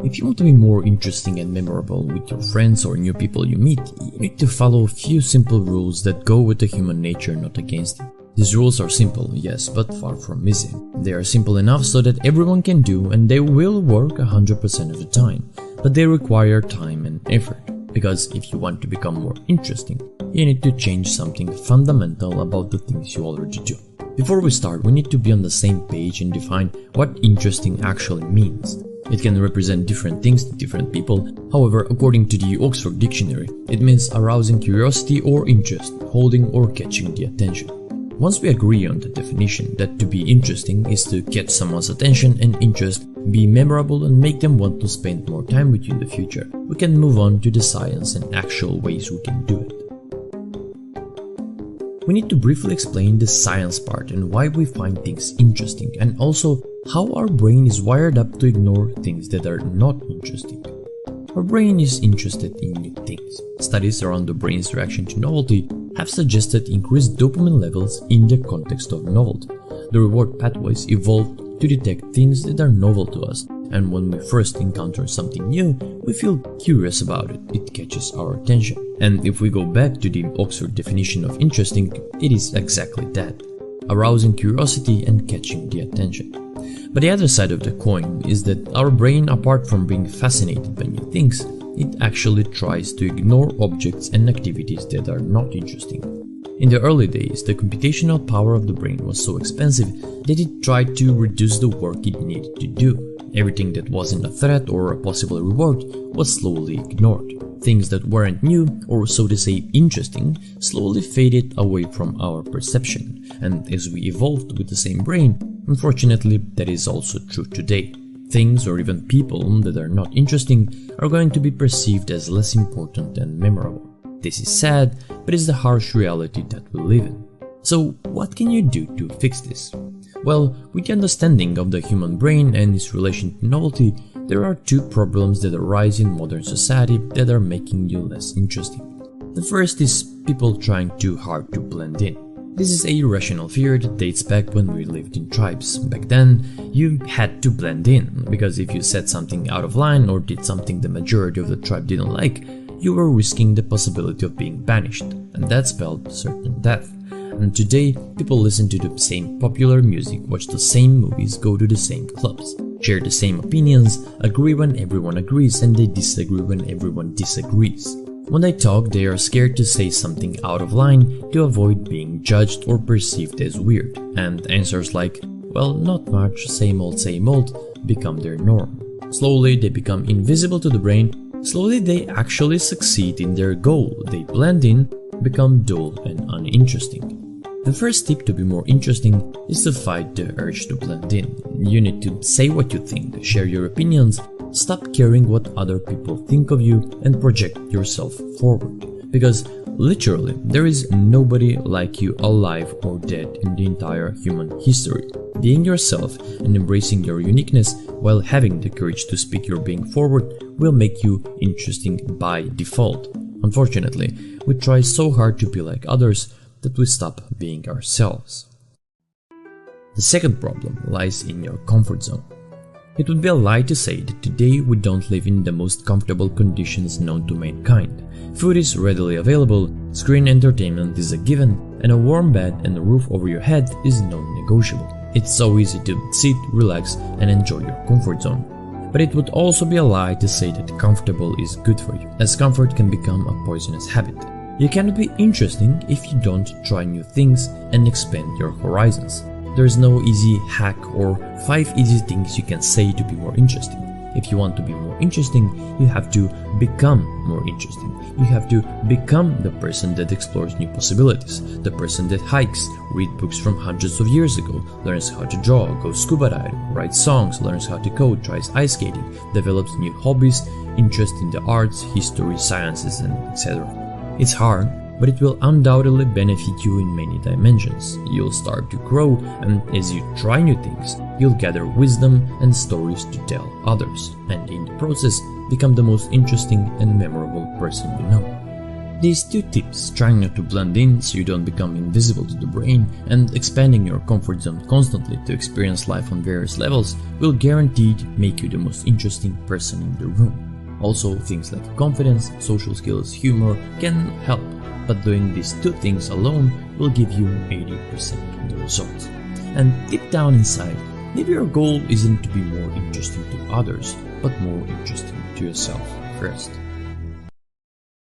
If you want to be more interesting and memorable with your friends or new people you meet, you need to follow a few simple rules that go with the human nature, not against it. These rules are simple, yes, but far from easy. They are simple enough so that everyone can do, and they will work 100% of the time, but they require time and effort. Because if you want to become more interesting, you need to change something fundamental about the things you already do. Before we start, we need to be on the same page and define what interesting actually means. It can represent different things to different people. However, according to the Oxford Dictionary, it means arousing curiosity or interest, holding or catching the attention. Once we agree on the definition that to be interesting is to catch someone's attention and interest, be memorable and make them want to spend more time with you in the future, we can move on to the science and actual ways we can do it. We need to briefly explain the science part and why we find things interesting, and also how our brain is wired up to ignore things that are not interesting. Our brain is interested in new things. Studies around the brain's reaction to novelty have suggested increased dopamine levels in the context of novelty. The reward pathways evolved to detect things that are novel to us, and when we first encounter something new, we feel curious about it. It catches our attention. And if we go back to the Oxford definition of interesting, it is exactly that: arousing curiosity and catching the attention. But the other side of the coin is that our brain, apart from being fascinated by new things, it actually tries to ignore objects and activities that are not interesting. In the early days, the computational power of the brain was so expensive that it tried to reduce the work it needed to do. Everything that wasn't a threat or a possible reward was slowly ignored. Things that weren't new, or so to say interesting, slowly faded away from our perception. And as we evolved with the same brain, unfortunately, that is also true today. Things or even people that are not interesting are going to be perceived as less important and memorable. This is sad, but it's the harsh reality that we live in. So what can you do to fix this? Well, with the understanding of the human brain and its relation to novelty, there are two problems that arise in modern society that are making you less interesting. The first is people trying too hard to blend in. This is a irrational fear that dates back when we lived in tribes. Back then, you had to blend in, because if you said something out of line or did something the majority of the tribe didn't like, you were risking the possibility of being banished, and that spelled certain death. And today, people listen to the same popular music, watch the same movies, go to the same clubs, share the same opinions, agree when everyone agrees, and they disagree when everyone disagrees. When they talk, they are scared to say something out of line to avoid being judged or perceived as weird, and answers like, well, not much, same old, become their norm. Slowly, they become invisible to the brain. Slowly, they actually succeed in their goal. They blend in, become dull and uninteresting. The first tip to be more interesting is to fight the urge to blend in. You need to say what you think, share your opinions, stop caring what other people think of you, and project yourself forward. Because literally, there is nobody like you alive or dead in the entire human history. Being yourself and embracing your uniqueness while having the courage to speak your being forward will make you interesting by default. Unfortunately, we try so hard to be like others that we stop being ourselves. The second problem lies in your comfort zone. It would be a lie to say that today we don't live in the most comfortable conditions known to mankind. Food is readily available, screen entertainment is a given, and a warm bed and a roof over your head is non-negotiable. It's so easy to sit, relax, and enjoy your comfort zone. But it would also be a lie to say that comfortable is good for you, as comfort can become a poisonous habit. You cannot be interesting if you don't try new things and expand your horizons. There's no easy hack or 5 easy things you can say to be more interesting. If you want to be more interesting, you have to become more interesting. You have to become the person that explores new possibilities, the person that hikes, reads books from hundreds of years ago, learns how to draw, goes scuba diving, writes songs, learns how to code, tries ice skating, develops new hobbies, interest in the arts, history, sciences, and etc. It's hard, but it will undoubtedly benefit you in many dimensions. You'll start to grow, and as you try new things, you'll gather wisdom and stories to tell others, and in the process, become the most interesting and memorable person you know. These two tips, trying not to blend in so you don't become invisible to the brain, and expanding your comfort zone constantly to experience life on various levels, will guaranteed make you the most interesting person in the room. Also, things like confidence, social skills, humor can help, but doing these two things alone will give you 80% of the results. And deep down inside, maybe your goal isn't to be more interesting to others, but more interesting to yourself first.